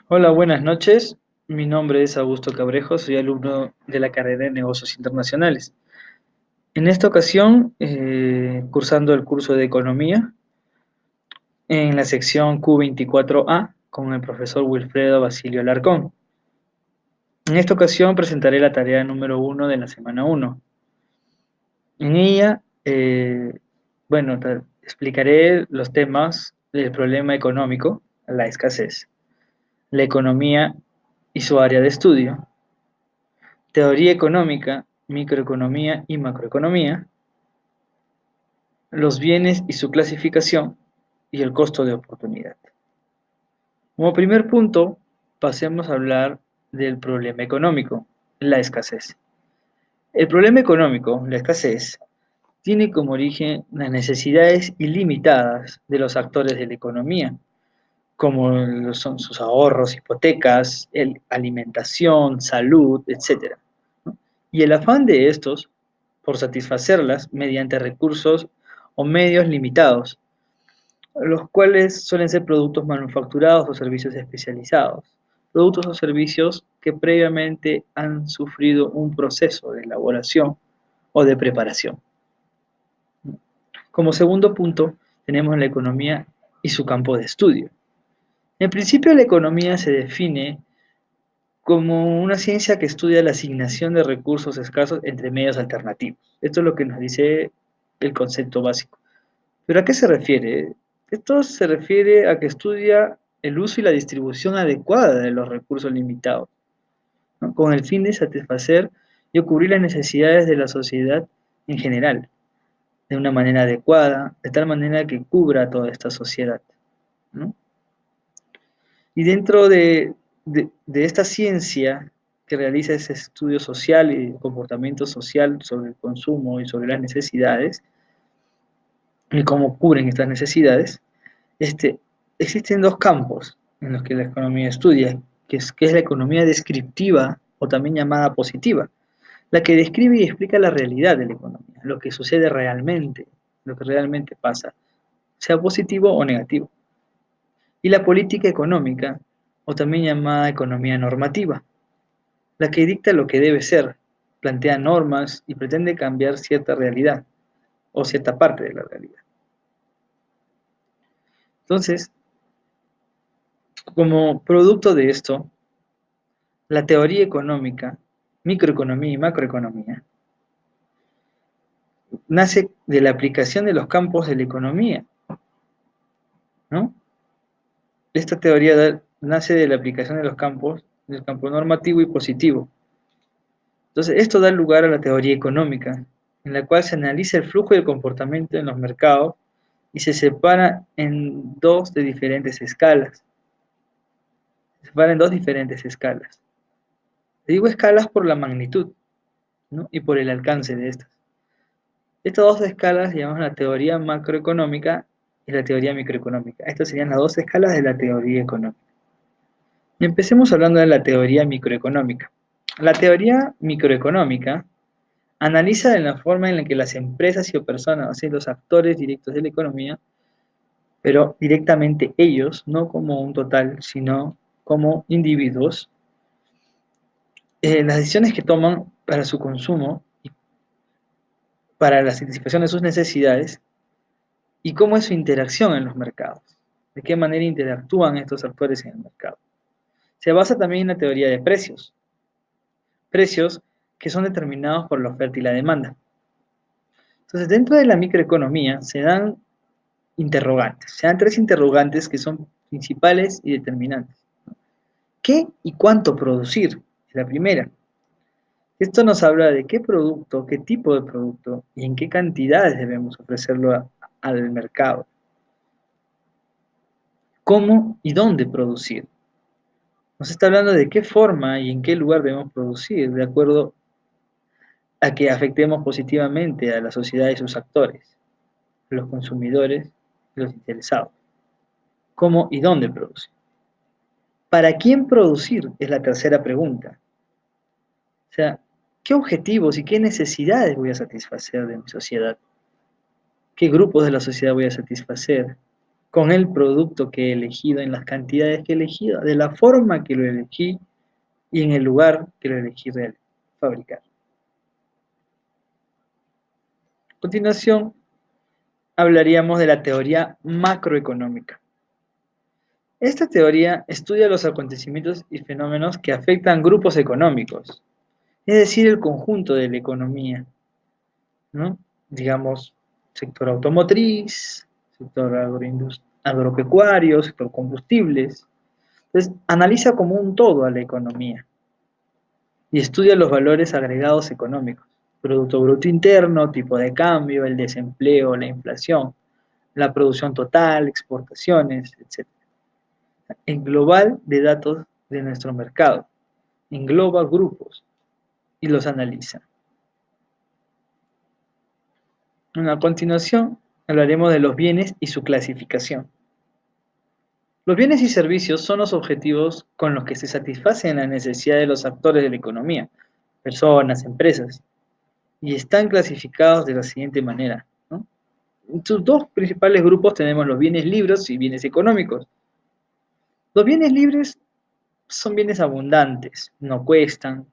Hola, buenas noches. Mi nombre es Augusto Cabrejo, soy alumno de la carrera de Negocios Internacionales. En esta ocasión, cursando el curso de Economía en la sección Q24A con el profesor Wilfredo Basilio Alarcón. En esta ocasión presentaré la tarea número 1 de la semana 1. En ella, explicaré los temas del problema económico, la escasez, la economía y su área de estudio, teoría económica, microeconomía y macroeconomía, los bienes y su clasificación y el costo de oportunidad. Como primer punto, pasemos a hablar del problema económico, la escasez. El problema económico, la escasez, tiene como origen las necesidades ilimitadas de los actores de la economía, como lo son sus ahorros, hipotecas, alimentación, salud, etc. ¿No? Y el afán de estos por satisfacerlas mediante recursos o medios limitados, los cuales suelen ser productos manufacturados o servicios especializados, productos o servicios que previamente han sufrido un proceso de elaboración o de preparación. Como segundo punto, tenemos la economía y su campo de estudio. En principio, la economía se define como una ciencia que estudia la asignación de recursos escasos entre medios alternativos. Esto es lo que nos dice el concepto básico. ¿Pero a qué se refiere? Esto se refiere a que estudia el uso y la distribución adecuada de los recursos limitados, ¿no? Con el fin de satisfacer y cubrir las necesidades de la sociedad en general, de una manera adecuada, de tal manera que cubra a toda esta sociedad, ¿no? Y dentro de esta ciencia que realiza ese estudio social y comportamiento social sobre el consumo y sobre las necesidades, y cómo cubren estas necesidades, este, existen dos campos en los que la economía estudia, que es la economía descriptiva o también llamada positiva, la que describe y explica la realidad de la economía, lo que sucede realmente, lo que realmente pasa, sea positivo o negativo. Y la política económica, o también llamada economía normativa, la que dicta lo que debe ser, plantea normas y pretende cambiar cierta realidad o cierta parte de la realidad. Entonces, como producto de esto, la teoría económica, microeconomía y macroeconomía, nace de la aplicación de los campos de la economía, ¿no? Esta teoría nace de la aplicación de los campos, del campo normativo y positivo. Entonces, esto da lugar a la teoría económica, en la cual se analiza el flujo y el comportamiento en los mercados y se separa en dos de diferentes escalas. Se separa en dos diferentes escalas. Digo escalas por la magnitud, ¿no? Y por el alcance de estas. Estas dos escalas se llaman la teoría macroeconómica y la teoría microeconómica. Estas serían las dos escalas de la teoría económica. Y empecemos hablando de la teoría microeconómica. La teoría microeconómica analiza de la forma en la que las empresas y o personas, así los actores directos de la economía, pero directamente ellos, no como un total, sino como individuos, las decisiones que toman para su consumo y para la satisfacción de sus necesidades y cómo es su interacción en los mercados, de qué manera interactúan estos actores en el mercado. Se basa también en la teoría de precios, precios que son determinados por la oferta y la demanda. Entonces, dentro de la microeconomía se dan tres interrogantes que son principales y determinantes. ¿Qué y cuánto producir? Es la primera. Esto nos habla de qué producto, qué tipo de producto y en qué cantidades debemos ofrecerlo al mercado. ¿Cómo y dónde producir? Nos está hablando de qué forma y en qué lugar debemos producir, de acuerdo a que afectemos positivamente a la sociedad y sus actores, los consumidores y los interesados. ¿Cómo y dónde producir? ¿Para quién producir? Es la tercera pregunta. O sea, ¿qué objetivos y qué necesidades voy a satisfacer de mi sociedad? ¿Qué grupos de la sociedad voy a satisfacer? con el producto que he elegido, en las cantidades que he elegido, de la forma que lo elegí y en el lugar que lo elegí fabricar. A continuación, hablaríamos de la teoría macroeconómica. Esta teoría estudia los acontecimientos y fenómenos que afectan grupos económicos, es decir, el conjunto de la economía, ¿no? Digamos, sector automotriz, sector agropecuario, sector combustibles. Entonces, analiza como un todo a la economía y estudia los valores agregados económicos, Producto Bruto Interno, tipo de cambio, el desempleo, la inflación, la producción total, exportaciones, etc. En global de datos de nuestro mercado, engloba grupos y los analiza. A continuación, hablaremos de los bienes y su clasificación. Los bienes y servicios son los objetivos con los que se satisfacen las necesidades de los actores de la economía, personas, empresas, y están clasificados de la siguiente manera, ¿no? En sus dos principales grupos tenemos los bienes libres y bienes económicos. Los bienes libres son bienes abundantes, no cuestan,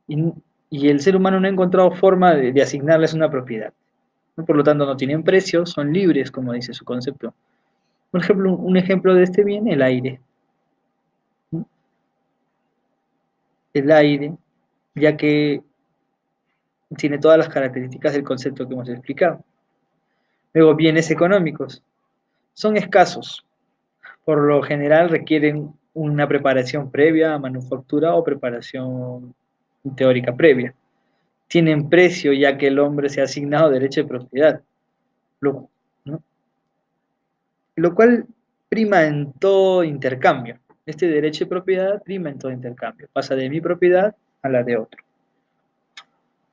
y, y el ser humano no ha encontrado forma de asignarles una propiedad, ¿no? Por lo tanto, no tienen precio, son libres, como dice su concepto. Por ejemplo, un ejemplo de este bien, el aire, ¿no? El aire, ya que tiene todas las características del concepto que hemos explicado. Luego, bienes económicos. Son escasos. Por lo general requieren una preparación previa a manufactura o preparación teórica previa. Tienen precio ya que el hombre se ha asignado derecho de propiedad, ¿no? Lo cual prima en todo intercambio. Este derecho de propiedad prima en todo intercambio. Pasa de mi propiedad a la de otro,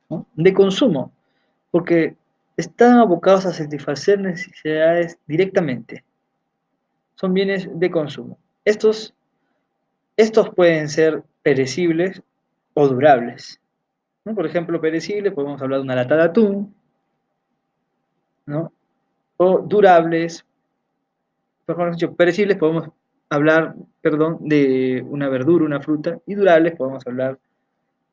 ¿no? De consumo, porque están abocados a satisfacer necesidades directamente. Son bienes de consumo. Estos pueden ser perecibles o durables, ¿no? Por ejemplo, perecibles, podemos hablar de una lata de atún, ¿no? O durables, mejor dicho, perecibles podemos hablar, perdón, de una verdura, una fruta, y durables podemos hablar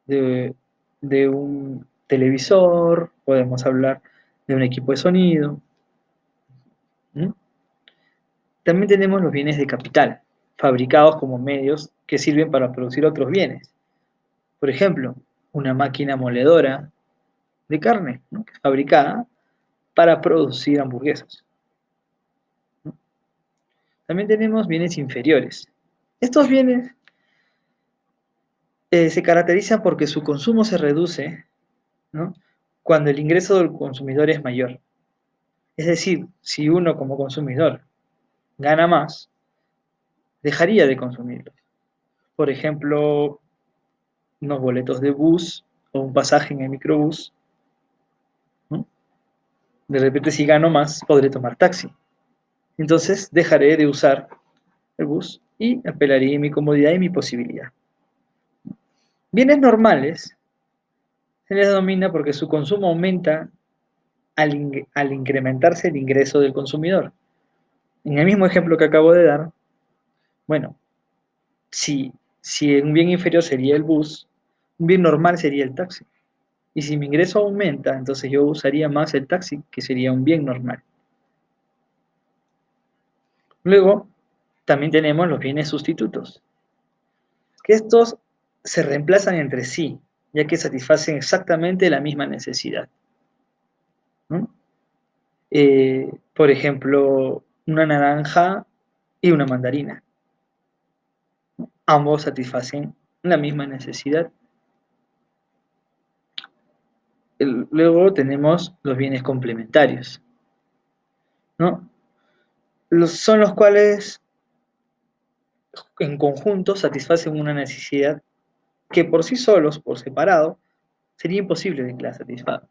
de, de un televisor, podemos hablar de un equipo de sonido, ¿no? También tenemos los bienes de capital, fabricados como medios que sirven para producir otros bienes. Por ejemplo, una máquina moledora de carne, ¿no? Que es fabricada para producir hamburguesas, ¿no? También tenemos bienes inferiores. Estos bienes se caracterizan porque su consumo se reduce, ¿no? Cuando el ingreso del consumidor es mayor. Es decir, si uno como consumidor gana más, dejaría de consumirlos. Por ejemplo, unos boletos de bus o un pasaje en el microbús, ¿no? De repente, si gano más, podré tomar taxi. Entonces, dejaré de usar el bus y apelaría a mi comodidad y mi posibilidad. Bienes normales se les denomina porque su consumo aumenta al incrementarse el ingreso del consumidor. En el mismo ejemplo que acabo de dar, bueno, si un bien inferior sería el bus, un bien normal sería el taxi. Y si mi ingreso aumenta, entonces yo usaría más el taxi, que sería un bien normal. Luego, también tenemos los bienes sustitutos, que estos se reemplazan entre sí, ya que satisfacen exactamente la misma necesidad, ¿no? Por ejemplo, una naranja y una mandarina. Ambos satisfacen la misma necesidad. Luego tenemos los bienes complementarios, ¿no? Son los cuales en conjunto satisfacen una necesidad que por sí solos, por separado, sería imposible de que la satisfaga.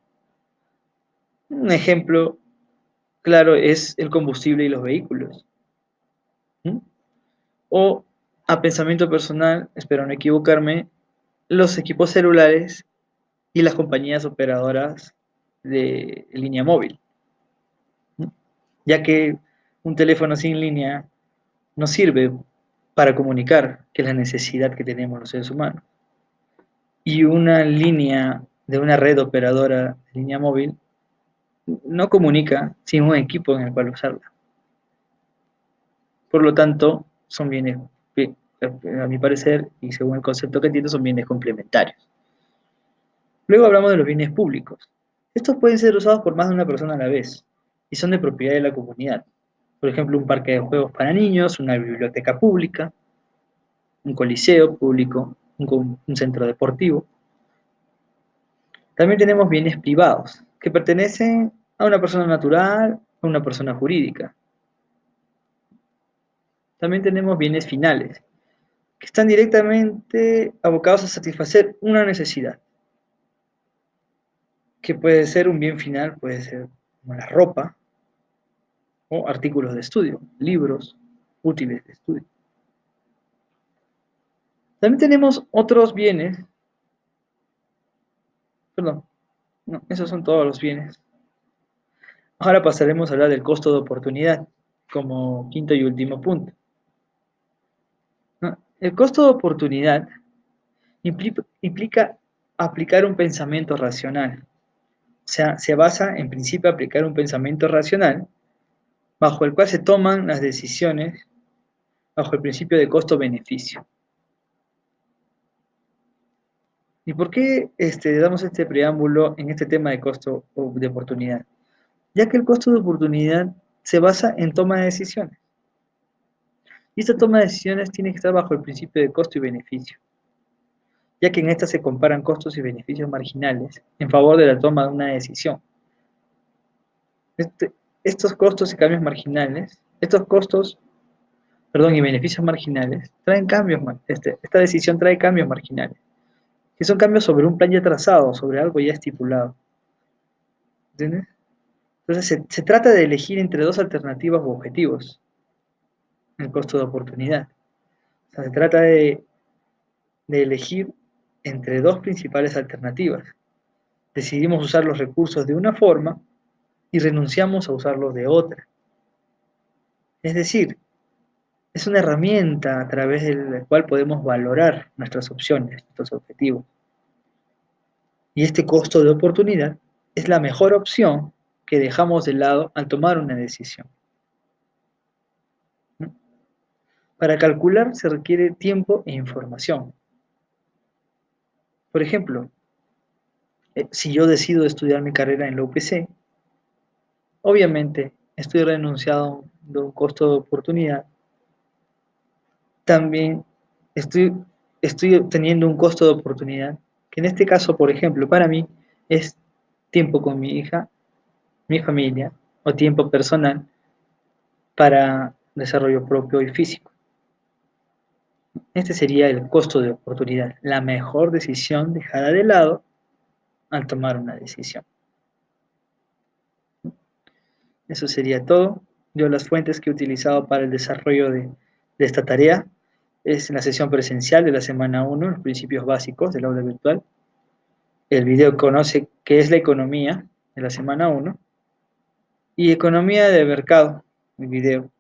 Un ejemplo claro es el combustible y los vehículos, ¿no? O, a pensamiento personal, espero no equivocarme, los equipos celulares y las compañías operadoras de línea móvil, ¿no? Ya que Un teléfono sin línea nos sirve para comunicar, que es la necesidad que tenemos los seres humanos. Y una línea de una red operadora de línea móvil no comunica sin un equipo en el cual usarla. Por lo tanto, son bienes, a mi parecer, y según el concepto que entiendo, son bienes complementarios. Luego hablamos de los bienes públicos. Estos pueden ser usados por más de una persona a la vez y son de propiedad de la comunidad. Por ejemplo, un parque de juegos para niños, una biblioteca pública, un coliseo público, un centro deportivo. También tenemos bienes privados, que pertenecen a una persona natural o a una persona jurídica. También tenemos bienes finales, que están directamente abocados a satisfacer una necesidad, que puede ser un bien final, puede ser como la ropa o artículos de estudio, libros, útiles de estudio. También tenemos otros bienes, perdón, no, esos son todos los bienes. Ahora pasaremos a hablar del costo de oportunidad, como quinto y último punto. ¿No? El costo de oportunidad implica aplicar un pensamiento racional. O sea, se basa en principio aplicar un pensamiento racional bajo el cual se toman las decisiones bajo el principio de costo-beneficio. ¿Y por qué damos este preámbulo en este tema de costo de oportunidad? Ya que el costo de oportunidad se basa en toma de decisiones. Y esta toma de decisiones tiene que estar bajo el principio de costo y beneficio, ya que en esta se comparan costos y beneficios marginales en favor de la toma de una decisión. Estos costos y cambios marginales, estos costos, perdón, y beneficios marginales, traen cambios, esta decisión trae cambios marginales, que son cambios sobre un plan ya trazado, sobre algo ya estipulado. ¿Entiendes? Entonces se trata de elegir entre dos alternativas u objetivos, el costo de oportunidad. O sea, se trata de elegir entre dos principales alternativas. Decidimos usar los recursos de una forma y renunciamos a usarlos de otra. Es decir, es una herramienta a través de la cual podemos valorar nuestras opciones, nuestros objetivos. Y este costo de oportunidad es la mejor opción que dejamos de lado al tomar una decisión. ¿No? Para calcular se requiere tiempo e información. Por ejemplo, si yo decido estudiar mi carrera en la UPC, obviamente estoy renunciando a un costo de oportunidad. También estoy, estoy obteniendo un costo de oportunidad, que en este caso, por ejemplo, para mí es tiempo con mi hija, mi familia, o tiempo personal para desarrollo propio y físico. Este sería el costo de oportunidad, la mejor decisión dejada de lado al tomar una decisión. Eso sería todo. Yo las fuentes que he utilizado para el desarrollo de esta tarea es la sesión presencial de la semana 1, los principios básicos del aula virtual, el video que conoce qué es la economía de la semana 1 y economía de mercado, el video,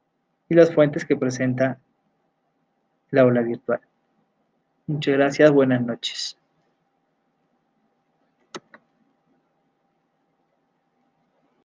y las fuentes que presenta la aula virtual. Muchas gracias, buenas noches.